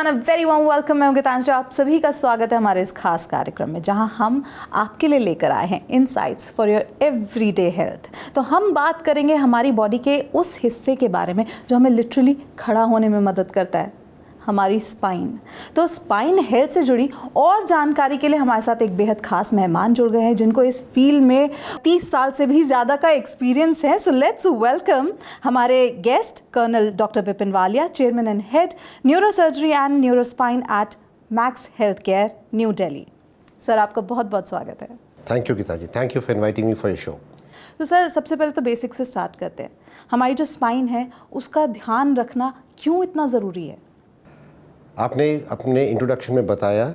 Everyone, a very warm welcome. मैं गीतांजलि, आप सभी का स्वागत है हमारे इस खास कार्यक्रम में जहां हम आपके लिए लेकर आए हैं insights for your everyday health. तो हम बात करेंगे हमारी बॉडी के उस हिस्से के बारे में जो हमें लिटरली खड़ा होने में मदद करता है, हमारी स्पाइन। तो स्पाइन हेल्थ से जुड़ी और जानकारी के लिए हमारे साथ एक बेहद खास मेहमान जुड़ गए हैं जिनको इस फील्ड में 30 साल से भी ज़्यादा का एक्सपीरियंस है। सो लेट्स वेलकम हमारे guest colonel doctor Vipin Walia, chairman and head neurosurgery and neurospine at Max health care, New Delhi. Sir, आपका बहुत बहुत स्वागत है। Thank you Geeta ji, thank you for inviting me for your show. तो सर, सबसे पहले तो बेसिक से स्टार्ट करते हैं। हमारी जो स्पाइन है उसका ध्यान रखना क्यों इतना ज़रूरी है? आपने अपने इंट्रोडक्शन में बताया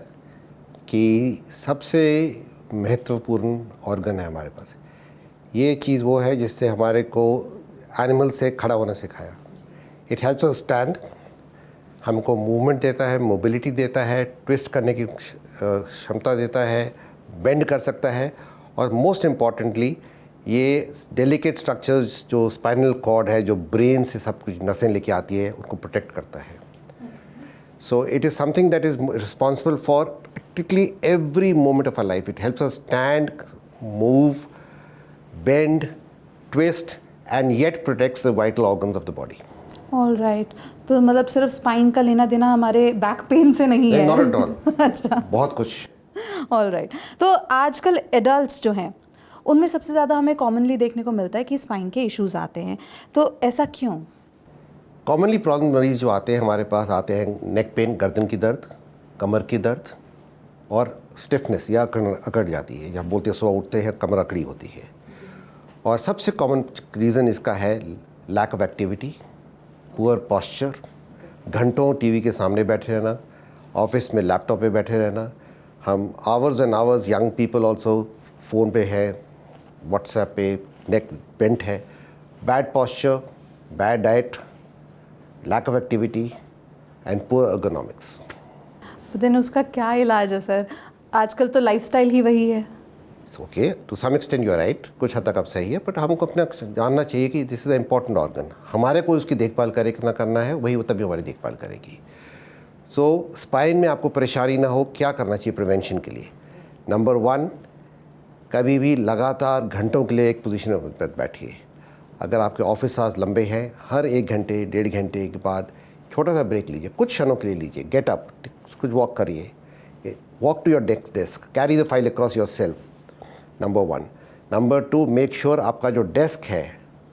कि सबसे महत्वपूर्ण ऑर्गन है हमारे पास। ये चीज़ वो है जिससे हमारे को एनिमल से खड़ा होना सिखाया। इट हेल्प्स अस स्टैंड, हमको मूवमेंट देता है, मोबिलिटी देता है, ट्विस्ट करने की क्षमता देता है, बेंड कर सकता है, और मोस्ट इम्पॉर्टेंटली ये डेलिकेट स्ट्रक्चर्स जो स्पाइनल कॉर्ड है, जो ब्रेन से सब कुछ नसें लेके आती है, उनको प्रोटेक्ट करता है। So it is something that is responsible for practically every moment of our life. It helps us stand, move, bend, twist, and yet protects the vital organs of the body. All right. तो मतलब सिर्फ spine का लेना देना हमारे back pain से नहीं है? Not at all. अच्छा, बहुत कुछ। All right. तो आजकल एडल्ट्स जो हैं उनमें सबसे ज़्यादा हमें कॉमनली देखने को मिलता है कि स्पाइन के इश्यूज आते हैं। तो ऐसा क्यों? कॉमनली प्रॉब्लम मरीज जो आते हैं हमारे पास आते हैं नेक पेन, गर्दन की दर्द, कमर की दर्द और स्टिफनेस या अकड़ जाती है, या बोलते हैं सुबह उठते हैं कमर अकड़ी होती है। और सबसे कॉमन रीज़न इसका है lack of activity, poor posture, घंटों टीवी के सामने बैठे रहना, ऑफिस में लैपटॉप पे बैठे रहना। हम hours and hours, young people also phone पे है, व्हाट्सएप पे, नेक बेंट है, bad posture, bad diet, lack of activity and poor ergonomics. तो देन उसका क्या इलाज है सर? आजकल तो लाइफस्टाइल ही वही है। Okay, to some extent you are right, कुछ हद तक अब सही है, बट हमको अपना जानना चाहिए कि this is a important organ. हमारे को उसकी देखभाल करे ना करना है, वही वो तभी हमारी देखभाल करेगी। सो स्पाइन में आपको परेशानी ना हो, क्या करना चाहिए प्रिवेंशन के लिए? नंबर 1, कभी भी लगातार घंटों के लिए एक पोजीशन में बैठिए। अगर आपके ऑफिस आवर्स लंबे हैं, हर 1 घंटे 1.5 घंटे के बाद छोटा सा ब्रेक लीजिए, कुछ क्षणों के लिए लीजिए। गेट अप, कुछ वॉक करिए, walk to your desk, carry the file across yourself. Number 1। Number 2, make sure आपका जो डेस्क है,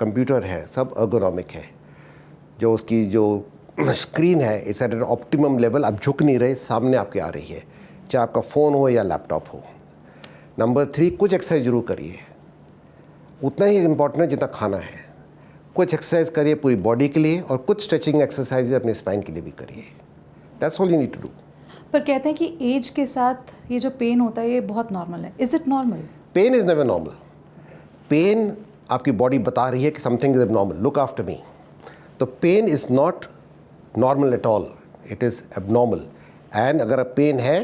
कंप्यूटर है, सब अर्गोनॉमिक है। जो उसकी जो स्क्रीन है it's at an optimum level, अब झुक नहीं रहे, सामने आपके आ रही है, चाहे आपका फ़ोन हो या लैपटॉप हो। नंबर 3, कुछ एक्सरसाइज जरूर करिए, उतना ही इम्पॉर्टेंट है जितना खाना है। कुछ एक्सरसाइज करिए पूरी बॉडी के लिए, और कुछ स्ट्रेचिंग एक्सरसाइज अपने स्पाइन के लिए भी करिए। That's all you need to do. पर कहते हैं कि एज के साथ ये जो पेन होता है ये बहुत नॉर्मल है। Is it normal? Pain is never normal. Pain आपकी बॉडी बता रही है कि something is abnormal, look after me. तो pain is not normal at all, it is abnormal. And अगर पेन है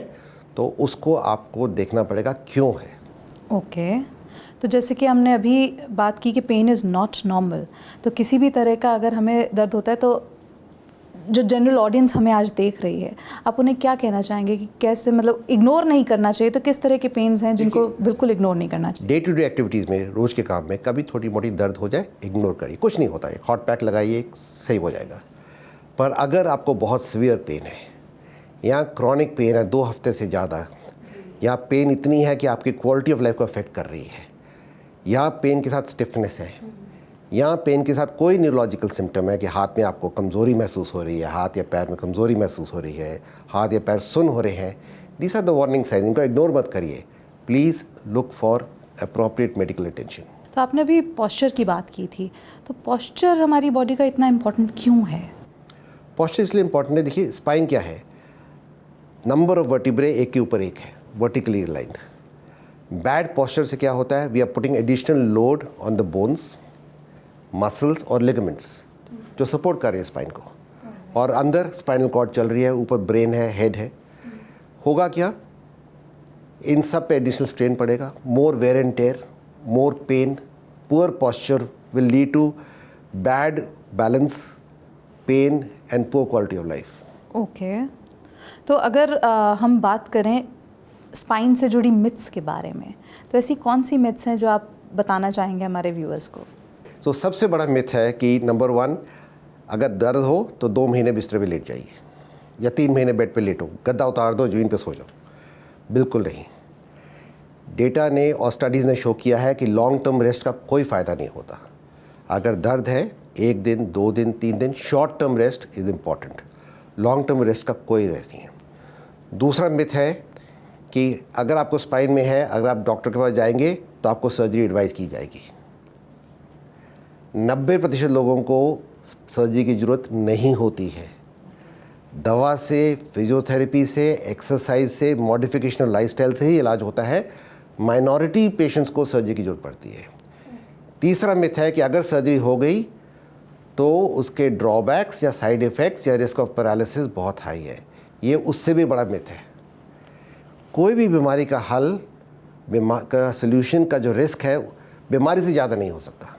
तो उसको आपको देखना पड़ेगा क्यों है। ओके। तो जैसे कि हमने अभी बात की कि पेन इज़ नॉट नॉर्मल, तो किसी भी तरह का अगर हमें दर्द होता है तो जो जनरल ऑडियंस हमें आज देख रही है, आप उन्हें क्या कहना चाहेंगे कि कैसे, मतलब इग्नोर नहीं करना चाहिए? तो किस तरह के पेन्स हैं जिनको बिल्कुल इग्नोर नहीं करना चाहिए? डे टू डे एक्टिविटीज़ में, रोज़ के काम में कभी थोड़ी मोटी दर्द हो जाए, इग्नोर करिए, कुछ नहीं होता है, हॉट पैक लगाइए, सही हो जाएगा। पर अगर आपको बहुत सीवियर पेन है या क्रॉनिक पेन है 2 हफ्ते से ज़्यादा, या पेन इतनी है कि आपकी क्वालिटी ऑफ लाइफ को अफेक्ट कर रही है, या पेन के साथ स्टिफनेस है, या पेन के साथ कोई न्यूरोलॉजिकल सिम्टम है कि हाथ में आपको कमज़ोरी महसूस हो रही है, हाथ या पैर में कमज़ोरी महसूस हो रही है, हाथ या पैर सुन्न हो रहे हैं, this are the warning sign. इनको इग्नोर मत करिए, please look for appropriate medical attention. तो आपने अभी पॉस्चर की बात की थी, तो पॉस्चर हमारी बॉडी का इतना इम्पोर्टेंट क्यों है? पॉस्चर इसलिए इम्पॉर्टेंट है, देखिए स्पाइन क्या है, नंबर ऑफ वर्टिब्रे एक के ऊपर एक है, वर्टिकली लाइंड। बैड पॉस्चर से क्या होता है, we are putting additional load on the bones, muscles और लिगामेंट्स जो सपोर्ट कर रहे हैं स्पाइन को, और अंदर स्पाइनल कॉर्ड चल रही है, ऊपर ब्रेन है, हेड है। होगा क्या, इन सब पे एडिशनल स्ट्रेन पड़ेगा, more wear and tear, more pain, poor posture will lead to bad balance, pain and poor quality of life. Okay. तो अगर हम बात करें स्पाइन से जुड़ी मिथ्स के बारे में, तो ऐसी कौन सी मिथ्स हैं जो आप बताना चाहेंगे हमारे व्यूअर्स को? तो सबसे बड़ा मिथ है कि नंबर 1, अगर दर्द हो तो 2 महीने बिस्तर पे लेट जाइए या 3 महीने बेड पे लेटो, गद्दा उतार दो, ज़मीन पे सो जाओ। बिल्कुल नहीं। डेटा ने और स्टडीज़ ने शो किया है कि लॉन्ग टर्म रेस्ट का कोई फ़ायदा नहीं होता। अगर दर्द है 1 दिन, 2 दिन, 3 दिन, short term rest is important. Long term rest का कोई रेस्ट नहीं है। दूसरा मिथ है कि अगर आपको स्पाइन में है, अगर आप डॉक्टर के पास जाएंगे तो आपको सर्जरी एडवाइस की जाएगी। 90% लोगों को सर्जरी की ज़रूरत नहीं होती है। दवा से, फिजियोथेरेपी से, एक्सरसाइज से, मॉडिफिकेशन ऑफ लाइफस्टाइल से ही इलाज होता है। माइनॉरिटी पेशेंट्स को सर्जरी की ज़रूरत पड़ती है। तीसरा मिथ है कि अगर सर्जरी हो गई तो उसके ड्रॉबैक्स या साइड इफ़ेक्ट्स या रिस्क ऑफ पैरालिसिस बहुत हाई है। ये उससे भी बड़ा मिथ है। कोई भी बीमारी का हल, का सल्यूशन का जो रिस्क है, बीमारी से ज़्यादा नहीं हो सकता।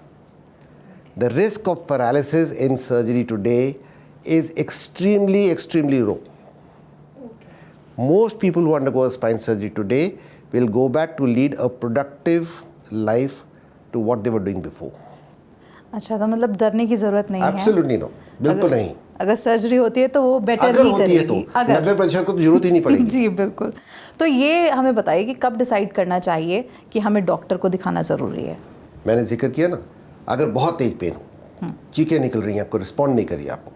The risk of paralysis in surgery today is extremely low. Most people who undergo a spine surgery today will go back to lead a productive life to what they were doing before. अच्छा, तो मतलब डरने की ज़रूरत नहीं है? Absolutely no, बिल्कुल नहीं। अगर सर्जरी होती है तो वो बेटर ही होती है तो 90% को तो जरूरत ही नहीं पड़ेगी। जी बिल्कुल। तो ये हमें बताइए कि कब डिसाइड करना चाहिए कि हमें डॉक्टर को दिखाना ज़रूरी है? मैंने जिक्र किया ना, अगर बहुत तेज पेन हो, चीखें निकल रही हैं, आपको रिस्पॉन्ड नहीं कर रही है, आपको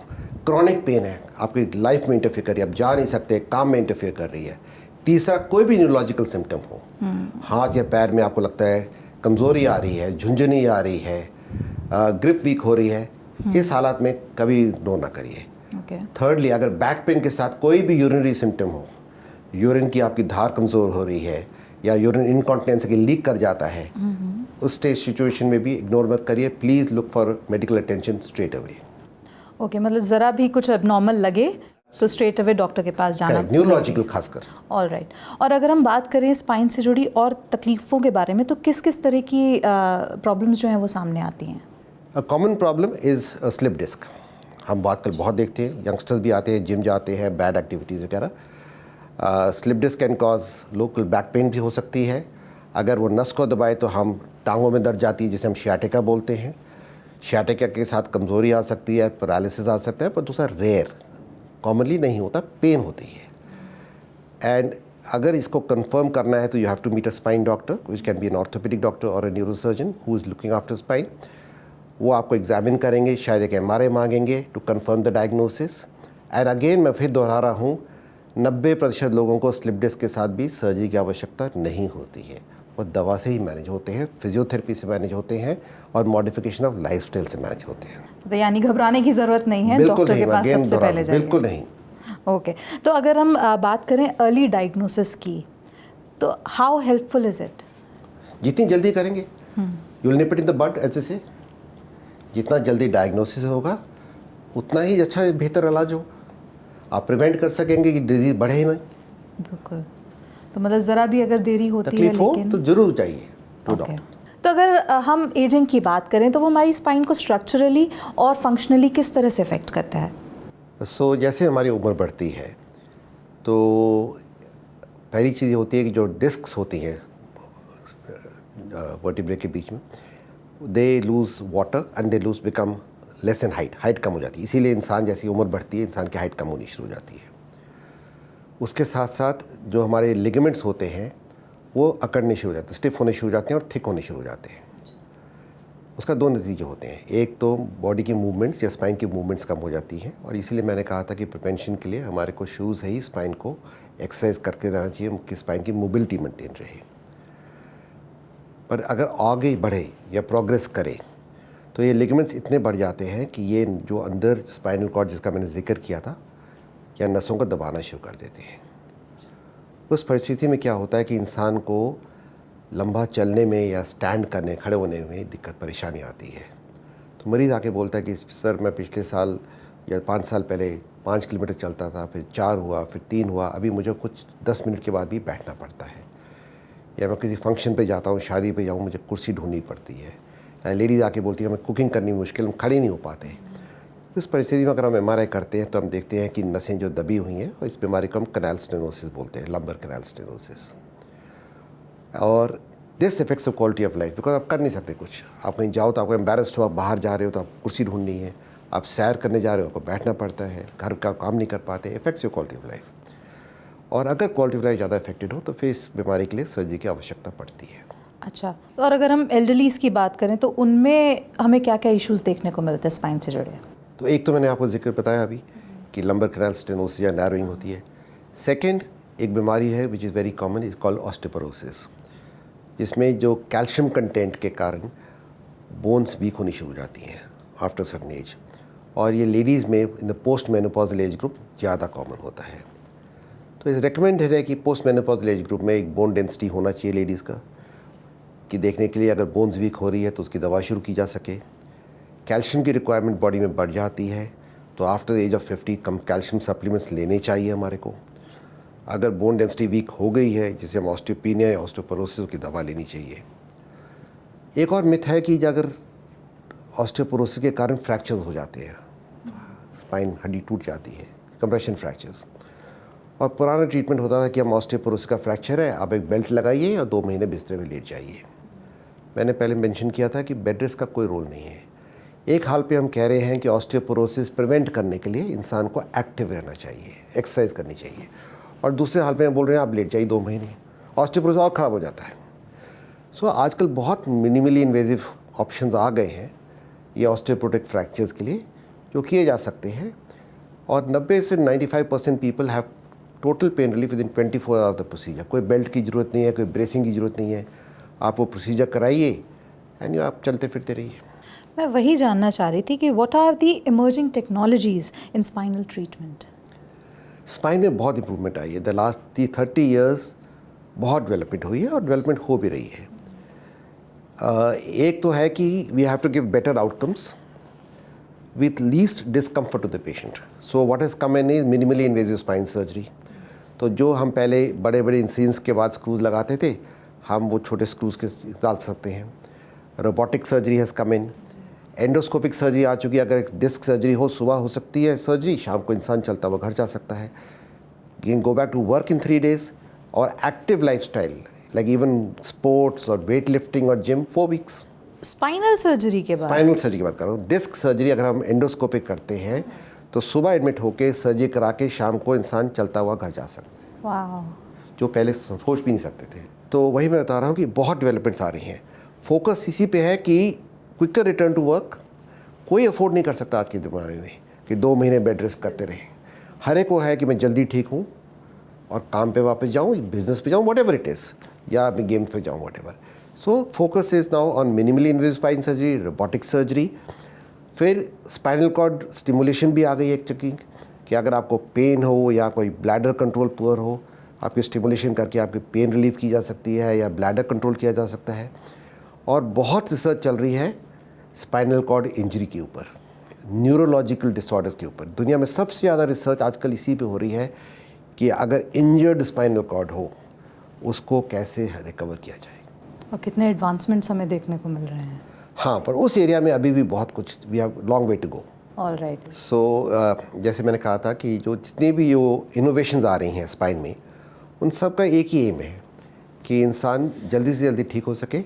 क्रॉनिक पेन है, आपकी लाइफ में इंटरफेयर कर रही है, आप जा नहीं सकते, काम में इंटरफेयर कर रही है। तीसरा, कोई भी न्यूरोलॉजिकल सिम्टम हो, हाथ या पैर में आपको लगता है कमज़ोरी आ रही है, झुंझुनी आ रही है, ग्रिप वीक हो रही है, इस हालात में कभी इग्नोर ना करिए। थर्डली, अगर बैक पेन के साथ कोई भी यूरिनरी सिम्टम हो, यूरिन की आपकी धार कमज़ोर हो रही है या यूरिन इनकॉन्टिनेंस के लीक कर जाता है, उस सिचुएशन में भी इग्नोर मत करिए। Please look for medical attention straight away. Okay, मतलब ज़रा भी कुछ एबनॉर्मल लगे तो स्ट्रेट अवे डॉक्टर के पास जाना, न्यूरोलॉजिकल खासकर। All right. और अगर हम बात करें स्पाइन से जुड़ी और तकलीफ़ों के बारे में, तो किस किस तरह की प्रॉब्लम्स जो हैं वो सामने आती हैं? A common problem is slip disc. हम आजकल बहुत देखते हैं, यंगस्टर्स भी आते हैं, जिम जाते हैं, बैड एक्टिविटीज़ वगैरह। Slip disc can cause local back pain भी हो सकती है। अगर वो नस को दबाए तो हम टांगों में दर्द जाती है, जिसे हम शियाटिका बोलते हैं। शियाटिका के साथ कमज़ोरी आ सकती है, पैरालिसिस आ सकता है, पर दूसरा रेयर, कॉमनली नहीं होता, पेन होती है। एंड अगर इसको कंफर्म करना है तो you have to meet a spine doctor, which can be an orthopedic doctor और a neurosurgeon who is looking after spine. वो आपको एग्जामिन करेंगे, शायद एक MRI मांगेंगे to confirm the diagnosis. And again मैं फिर दोहरा रहा हूँ, 90% लोगों को स्लिप डिस्क के साथ भी सर्जरी की आवश्यकता नहीं होती है। वो दवा से ही मैनेज होते हैं, फिजियोथेरेपी से मैनेज होते हैं और मॉडिफिकेशन ऑफ लाइफस्टाइल से मैनेज होते हैं। तो यानी घबराने की ज़रूरत नहीं है, डॉक्टर के पास सबसे पहले जाइए। बिल्कुल नहीं। ओके, तो अगर हम बात करें अर्ली डायग्नोसिस की, तो हाउ हेल्पफुल इज़ इट? जितनी जल्दी करेंगे, you will nip it in the bud, ऐसे से जितना जल्दी डायग्नोसिस होगा उतना ही अच्छा बेहतर इलाज होगा। आप प्रिवेंट कर सकेंगे कि डिजीज़ बढ़े ही नहीं। बिल्कुल। तो मतलब ज़रा भी अगर देरी होती है, तकलीफ हो तो ज़रूर जाइए टू डॉक्टर। तो अगर हम एजिंग की बात करें तो वो हमारी स्पाइन को स्ट्रक्चरली और फंक्शनली किस तरह से अफेक्ट करता है? सो जैसे हमारी उम्र बढ़ती है तो पहली चीज़ होती है कि जो डिस्क्स होती हैं वर्टिब्रे के बीच में, they lose water and they lose become less in height कम हो जाती है। इसीलिए इंसान जैसी उम्र बढ़ती है, इंसान की हाइट कम होनी शुरू हो जाती है। उसके साथ साथ जो हमारे लिगामेंट्स होते हैं वो अकड़ने शुरू हो जाते हैं, स्टिफ होने शुरू हो जाते हैं और थिक होने शुरू हो जाते हैं। उसका 2 नतीजे होते हैं, एक तो बॉडी की मूवमेंट्स या स्पाइन की मूवमेंट्स कम हो जाती हैं, और इसीलिए मैंने कहा था कि प्रिवेंशन के लिए हमारे को शुरू से ही स्पाइन को एक्सरसाइज करके रहना चाहिए कि स्पाइन की मोबिलिटी मेंटेन रहे। पर अगर आगे बढ़े या प्रोग्रेस करे तो ये लिगामेंट्स इतने बढ़ जाते हैं कि ये जो अंदर स्पाइनल कॉर्ड जिसका मैंने जिक्र किया था, या नसों को दबाना शुरू कर देते हैं। उस परिस्थिति में क्या होता है कि इंसान को लंबा चलने में या स्टैंड करने, खड़े होने में दिक्कत परेशानी आती है। तो मरीज़ आके बोलता है कि सर मैं पिछले साल या 5 साल पहले 5 किलोमीटर चलता था, फिर 4 हुआ, फिर 3 हुआ, अभी मुझे कुछ 10 मिनट के बाद भी बैठना पड़ता है। या मैं किसी फंक्शन पे जाता हूँ, शादी पे जाऊँ, मुझे कुर्सी ढूंढनी पड़ती है। या लेडीज़ आके बोलती है हमें कुकिंग करनी मुश्किल, हम खड़े नहीं हो पाते। इस परिस्थिति में अगर हम MRI करते हैं तो हम देखते हैं कि नसें जो दबी हुई हैं, और इस बीमारी को हम कैनाल स्टेनोसिस बोलते हैं, लंबर कैनाल स्टेनोसिस। और this effects the quality of life, because आप कर नहीं सकते कुछ। आप कहीं जाओ तो आपको एम्बेरस्ड हो, आप बाहर जा रहे हो तो आप कुर्सी ढूंढनी है, आप सैर करने जा रहे हो आपको बैठना पड़ता है, घर का काम नहीं कर पाते, effects your quality of life. और अगर क्वालिटी ऑफ लाइफ ज़्यादा इफेक्टेड हो तो फिर इस बीमारी के लिए सर्जरी की आवश्यकता पड़ती है। अच्छा, और अगर हम एल्डरलीज़ की बात करें तो उनमें हमें क्या क्या इश्यूज़ देखने को मिलते हैं स्पाइन से जुड़े? तो एक तो मैंने आपको जिक्र बताया अभी कि लंबर कैनाल स्टेनोसिस या नैरोइंग होती है। सेकंड एक बीमारी है which is very common, is called osteoporosis, जिसमें जो कैल्शियम कंटेंट के कारण बोन्स वीक होनी शुरू हो जाती हैं आफ्टर सर्टेन एज, और ये लेडीज़ में in the post menopausal age group ज़्यादा कॉमन होता है। तो इस रिकमेंडेड है कि पोस्ट मेनोपॉजल एज ग्रुप में एक बोन डेंसिटी होना चाहिए लेडीज़ का, कि देखने के लिए अगर बोन्स वीक हो रही है तो उसकी दवा शुरू की जा सके। कैल्शियम की रिक्वायरमेंट बॉडी में बढ़ जाती है तो आफ्टर द एज ऑफ 50 कम कैल्शियम सप्लीमेंट्स लेने चाहिए हमारे को। अगर बोन डेंसिटी वीक हो गई है, जिसे हम ऑस्टियोपेनिया या ऑस्टियोपोरोसिस की दवा लेनी चाहिए। एक और मिथ है कि अगर ऑस्टियोपोरोसिस के कारण फ्रैक्चर्स हो जाते हैं, स्पाइन हड्डी टूट जाती है, कंप्रेशन फ्रैक्चर्स, और पुराना ट्रीटमेंट होता था कि हम ऑस्टियोपोरोसिस का फ्रैक्चर है, आप एक बेल्ट लगाइए और 2 महीने बिस्तर में लेट जाइए। मैंने पहले मेंशन किया था कि बेड रेस्ट का कोई रोल नहीं है। एक हाल पे हम कह रहे हैं कि ऑस्टियोपोरोसिस प्रिवेंट करने के लिए इंसान को एक्टिव रहना चाहिए, एक्सरसाइज करनी चाहिए, और दूसरे हाल पे हम बोल रहे हैं आप लेट जाइए 2 महीने, ऑस्टियोपोरोसिस और ख़राब हो जाता है। सो आजकल बहुत मिनिमली इन्वेजिव ऑप्शंस आ गए हैं ये ऑस्टियोपोरोटिक फ्रैक्चर्स के लिए, जो किए जा सकते हैं, और 90 से 95% people have total pain relief with in 24 hours of the procedure. कोई बेल्ट की ज़रूरत नहीं है, कोई ब्रेसिंग की ज़रूरत नहीं है, आप वो प्रोसीजर कराइए एंड आप चलते फिरते रहिए। मैं वही जानना चाह रही थी कि what are the emerging technologies in spinal treatment? Spine में बहुत इंप्रूवमेंट आई है। द लास्ट 30 ईयर्स बहुत डेवलपमेंट हुई है और डेवलपमेंट हो भी रही है। एक तो है कि we have to give better outcomes with least discomfort to the patient. So what has come in is minimally invasive spine surgery. तो जो हम पहले बड़े बड़े इंसिजन्स के बाद स्क्रूज लगाते थे, हम वो छोटे स्क्रूज के डाल सकते हैं। Robotic surgery has come in, endoscopic surgery आ चुकी है। अगर एक डिस्क सर्जरी हो, सुबह हो सकती है सर्जरी, शाम को इंसान चलता हुआ घर जा सकता है। Can go back to work in 3 days, और active lifestyle like even sports और वेट लिफ्टिंग और जिम 4 weeks। स्पाइनल सर्जरी के बाद? स्पाइनल सर्जरी की बात कर रहा हूँ। डिस्क सर्जरी अगर हम एंडोस्कोपिक करते हैं तो सुबह एडमिट होके सर्जरी करा के शाम को इंसान चलता हुआ घर जा सकता है, वाह, जो पहले सोच भी नहीं सकते थे। तो वही मैं बता रहा हूँ कि बहुत डेवलपमेंट्स आ रही हैं। फोकस इसी पे है कि क्विकर रिटर्न टू वर्क कोई अफोर्ड नहीं कर सकता आज के ज़माने में कि 2 महीने बेड रेस्ट करते रहें। हर एक को है कि मैं जल्दी ठीक हूँ और काम पे वापस जाऊँ, बिजनेस पे जाऊँ, व्हाटएवर इट इज़, या मैं गेम पे जाऊँ, whatever. So focus is now on minimally invasive spine surgery, robotic surgery. फिर स्पाइनल कॉर्ड स्टिमुलेशन भी आ गई है एक टेक्निक कि अगर आपको पेन हो या कोई ब्लैडर कंट्रोल पुअर हो, आपकी स्टिमुलेशन करके आपकी पेन रिलीफ की जा सकती है या ब्लैडर कंट्रोल किया जा सकता है। और बहुत रिसर्च चल रही है स्पाइनल कॉर्ड इंजरी के ऊपर, न्यूरोलॉजिकल डिसऑर्डर्स के ऊपर। दुनिया में सबसे ज़्यादा रिसर्च आजकल इसी पे हो रही है कि अगर इंजर्ड स्पाइनल कॉर्ड हो उसको कैसे रिकवर किया जाए। और कितने एडवांसमेंट्स हमें देखने को मिल रहे हैं। हाँ, पर उस एरिया में अभी भी बहुत कुछ, we have long way to go. Alright. So जैसे मैंने कहा था कि जो जितनी भी जो इनोवेशंस आ रही हैं स्पाइन में, उन सब का एक ही एम है कि इंसान जल्दी से जल्दी ठीक हो सके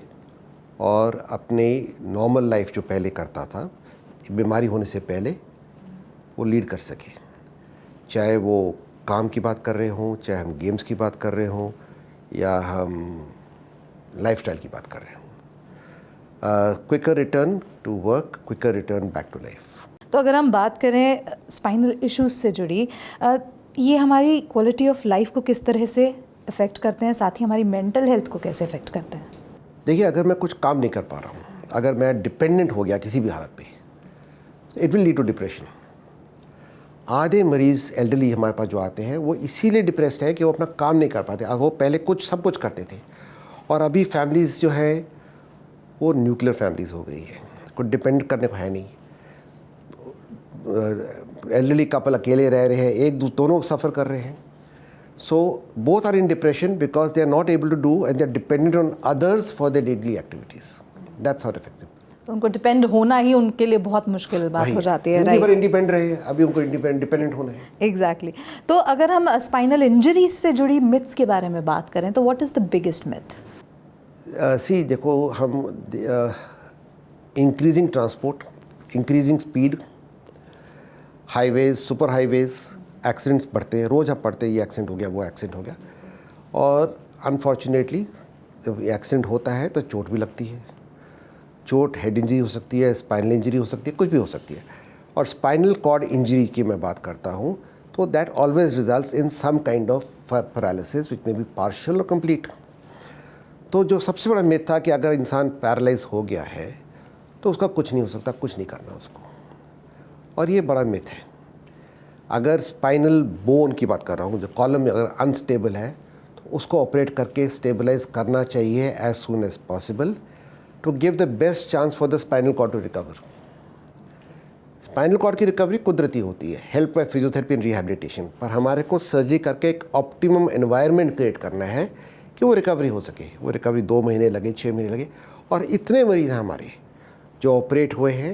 और अपने नॉर्मल लाइफ जो पहले करता था बीमारी होने से पहले वो लीड कर सके। चाहे वो काम की बात कर रहे हों, चाहे हम गेम्स की बात कर रहे हों, या हम लाइफस्टाइल की बात कर रहे हों। Quicker return to work, quicker return back to life. तो अगर हम बात करें स्पाइनल इश्यूज से जुड़ी, ये हमारी क्वालिटी ऑफ लाइफ को किस तरह से अफेक्ट करते हैं, साथ ही हमारी मेंटल हेल्थ को कैसे अफेक्ट करते हैं? देखिए, अगर मैं कुछ काम नहीं कर पा रहा हूँ, अगर मैं डिपेंडेंट हो गया किसी भी हालत पे, it will lead to depression. आधे मरीज़ एल्डरली हमारे पास जो आते हैं वो इसीलिए डिप्रेस्ड है कि वो अपना काम नहीं कर पाते। अब वो पहले सब कुछ करते थे, और अभी फैमिलीज़ जो है वो न्यूक्लियर फैमिलीज़ हो गई है, कुछ डिपेंड करने को है नहीं। एल्डरली कपल अकेले रह रहे हैं, एक दोनों सफ़र कर रहे हैं। So both are in depression because they are not able to do and they are dependent on others for their daily activities. That's how it affects them. तो उनको डिपेंड होना ही उनके लिए बहुत मुश्किल बात हो जाती है, राइट? इंडिपेंडेंट रहे, अभी उनको डिपेंडेंट होना है। एग्जैक्टली। तो अगर हम स्पाइनल इंजरीज से जुड़ी मिथ्स के बारे में बात करें तो what is the biggest myth? See देखो, हम increasing transport, increasing speed, highways, super highways, accidents बढ़ते हैं, रोज़ आप पढ़ते हैं ये एक्सीडेंट हो गया, वो एक्सीडेंट हो गया, और अनफॉर्चुनेटली जब एक्सीडेंट होता है तो चोट भी लगती है। चोट हेड इंजरी हो सकती है, स्पाइनल इंजरी हो सकती है, कुछ भी हो सकती है। और स्पाइनल कॉर्ड इंजरी की मैं बात करता हूँ तो that always results in some kind of paralysis which may be partial और कंप्लीट। तो जो सबसे बड़ा मिथ था कि अगर इंसान पैरालाइज हो गया है तो उसका कुछ नहीं हो सकता, कुछ नहीं करना उसको, और ये बड़ा मिथ है। अगर स्पाइनल बोन की बात कर रहा हूँ, जो कॉलम में अगर अनस्टेबल है तो उसको ऑपरेट करके स्टेबलाइज करना चाहिए as soon as possible to give the best chance for the spinal cord to recover. Spinal cord की रिकवरी कुदरती होती है, help by physiotherapy and rehabilitation, पर हमारे को सर्जरी करके एक ऑप्टिमम एनवायरनमेंट क्रिएट करना है कि वो रिकवरी हो सके। वो रिकवरी 2 महीने लगे, 6 महीने लगे, और इतने मरीज़ हैं हमारे जो ऑपरेट हुए हैं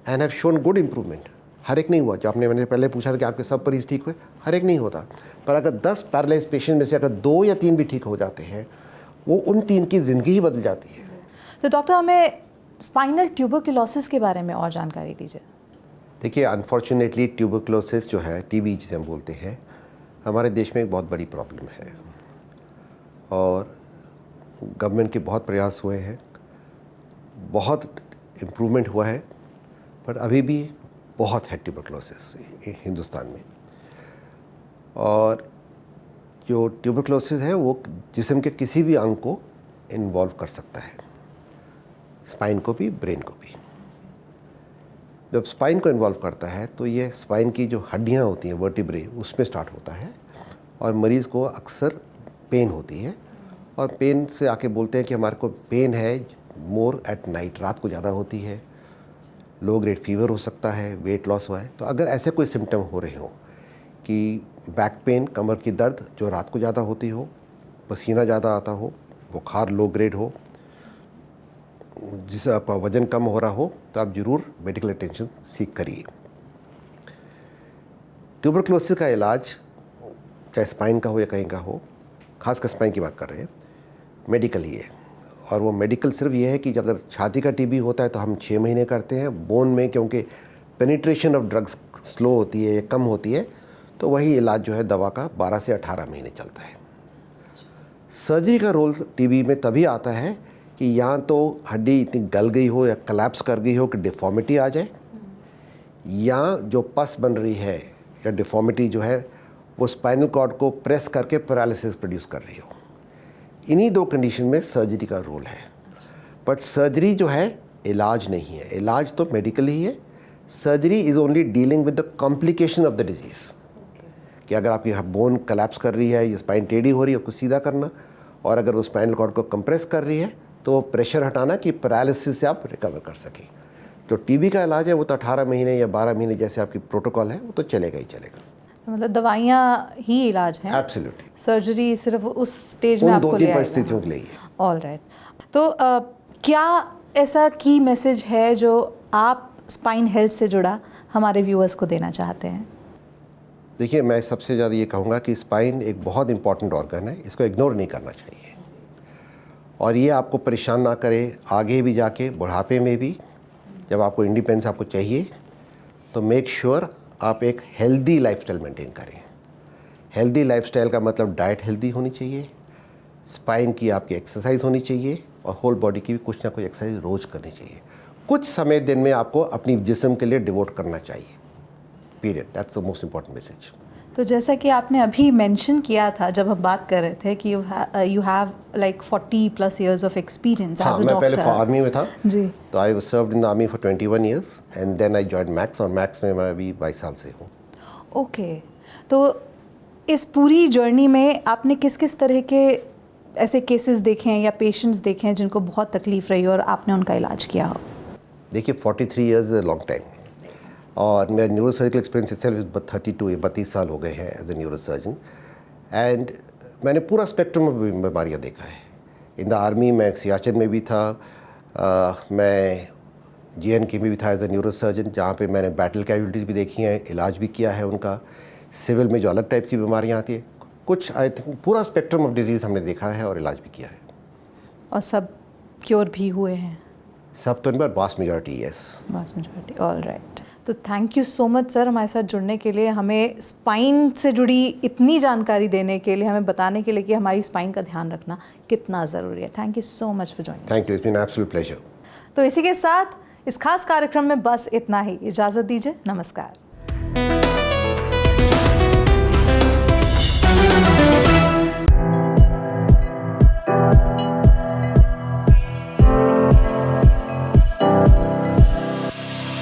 and have shown good improvement. हर एक नहीं हुआ, जो मैंने पहले पूछा था कि आपके सब मरीज़ ठीक हुए, हर एक नहीं होता, पर अगर 10 पैरालाइज पेशेंट में से अगर 2 या 3 भी ठीक हो जाते हैं, वो उन 3 की ज़िंदगी ही बदल जाती है। तो डॉक्टर, हमें स्पाइनल ट्यूबरकुलोसिस के बारे में और जानकारी दीजिए। देखिए, अनफॉर्चुनेटली ट्यूबरकुलोसिस जो है, टीबी जिसे हम बोलते हैं, हमारे देश में एक बहुत बड़ी प्रॉब्लम है, और गवर्नमेंट के बहुत प्रयास हुए हैं, बहुत इम्प्रूवमेंट हुआ है, पर अभी भी बहुत है ट्यूबरकुलोसिस हिंदुस्तान में। और जो ट्यूबरकुलोसिस है वो जिस्म के किसी भी अंग को इन्वॉल्व कर सकता है, स्पाइन को भी, ब्रेन को भी। जब स्पाइन को इन्वॉल्व करता है तो ये स्पाइन की जो हड्डियाँ होती हैं, वर्टिब्रे, उसमें स्टार्ट होता है, और मरीज़ को अक्सर पेन होती है, और पेन से आके बोलते हैं कि हमारे को पेन है मोर एट नाइट, रात को ज़्यादा होती है, लो ग्रेड फीवर हो सकता है, वेट लॉस हुआ है। तो अगर ऐसे कोई सिम्टम हो रहे हो कि बैक पेन, कमर की दर्द जो रात को ज़्यादा होती हो, पसीना ज़्यादा आता हो, बुखार लो ग्रेड हो, जिससे आपका वज़न कम हो रहा हो, तो आप ज़रूर मेडिकल अटेंशन सीख करिए। ट्यूबरकुलोसिस का इलाज चाहे स्पाइन का हो या कहीं का हो, खासकर स्पाइन की बात कर रहे हैं, मेडिकल ही है। और वो मेडिकल सिर्फ ये है कि अगर छाती का टीबी होता है तो हम 6 महीने करते हैं। बोन में क्योंकि पेनिट्रेशन ऑफ ड्रग्स स्लो होती है, कम होती है, तो वही इलाज जो है दवा का 12 से 18 महीने चलता है। सर्जरी का रोल टीबी में तभी आता है कि या तो हड्डी इतनी गल गई हो या कोलैप्स कर गई हो कि डिफॉर्मिटी आ जाए, या जो पस बन रही है या डिफॉर्मिटी जो है वो स्पाइनल कॉर्ड को प्रेस करके पैरालिसिस प्रोड्यूस कर रही हो। इन्हीं 2 कंडीशन में सर्जरी का रोल है। बट सर्जरी जो है इलाज नहीं है, इलाज तो मेडिकल ही है। Surgery is only dealing with the complication of the disease, कि अगर आपकी बोन कोलैप्स कर रही है या स्पाइन टेढ़ी हो रही है, उसको सीधा करना, और अगर वो स्पाइनल कॉर्ड को कंप्रेस कर रही है तो प्रेशर हटाना कि पैरालिसिस से आप रिकवर कर सकें। जो टीबी का इलाज है वो तो 18 महीने या 12 महीने जैसे आपकी प्रोटोकॉल है वो तो चलेगा ही चलेगा। मतलब दवाइयाँ ही इलाज हैं? एब्सोल्युटली। सर्जरी सिर्फ उस स्टेज में आपको ले आएगा। 2-3 परिस्थितियों के लिए। All right. तो क्या ऐसा की मैसेज है जो आप स्पाइन हेल्थ से जुड़ा हमारे व्यूअर्स को देना चाहते हैं? देखिए, मैं सबसे ज़्यादा ये कहूँगा कि स्पाइन एक बहुत इंपॉर्टेंट ऑर्गन है, इसको इग्नोर नहीं करना चाहिए, और ये आपको परेशान ना करे आगे भी जाके, बुढ़ापे में भी, जब आपको इंडिपेंडेंस आपको चाहिए, तो मेक श्योर आप एक हेल्दी लाइफस्टाइल मेंटेन करें। हेल्दी लाइफस्टाइल का मतलब डाइट हेल्दी होनी चाहिए, स्पाइन की आपकी एक्सरसाइज होनी चाहिए, और होल बॉडी की भी कुछ ना कुछ एक्सरसाइज रोज़ करनी चाहिए। कुछ समय दिन में आपको अपनी जिस्म के लिए डिवोट करना चाहिए, period. That's the most important message. तो जैसा कि आपने अभी मेंशन किया था जब हम बात कर रहे थे कि you have like 40+ years of experience as a doctor. मैं पहले आर्मी में था जी, तो I was served in the army for 21 years and then I joined Max, और मैक्स में मैं अभी 22 साल से हूँ। ओके। तो इस पूरी जर्नी में आपने किस किस तरह के ऐसे केसेस देखे हैं या पेशेंट्स देखे हैं जिनको बहुत तकलीफ रही और आपने उनका इलाज किया हो? देखिए, 43 years is a long time, और मेरा न्यूरोसर्जिकल एक्सपीरियंस itself 32 साल हो गए हैं एज ए न्यूरोसर्जन, एंड मैंने पूरा स्पेक्ट्रम ऑफ बीमारियाँ देखा है। इन द आर्मी मैं सियाचिन में भी था, मैं JNK में भी था एज ए न्यूरो सर्जन, जहाँ पे मैंने बैटल कैजुअलिटीज़ भी देखी हैं, इलाज भी किया है उनका। सिविल में जो अलग टाइप की बीमारियाँ आती है, कुछ आई थिंक पूरा स्पेक्ट्रम ऑफ डिजीज़ हमने देखा है और इलाज भी किया है। और सब क्योर भी हुए हैं? सब तो नहीं, पर vast majority yes. Vast majority, all right. तो thank you so much sir हमारे साथ जुड़ने के लिए, हमें स्पाइन से जुड़ी इतनी जानकारी देने के लिए, हमें बताने के लिए कि हमारी स्पाइन का ध्यान रखना कितना ज़रूरी है। Thank you so much for joining. Thank you, it's been absolute pleasure. तो इसी के साथ इस खास कार्यक्रम में बस इतना ही। इजाज़त दीजिए, नमस्कार।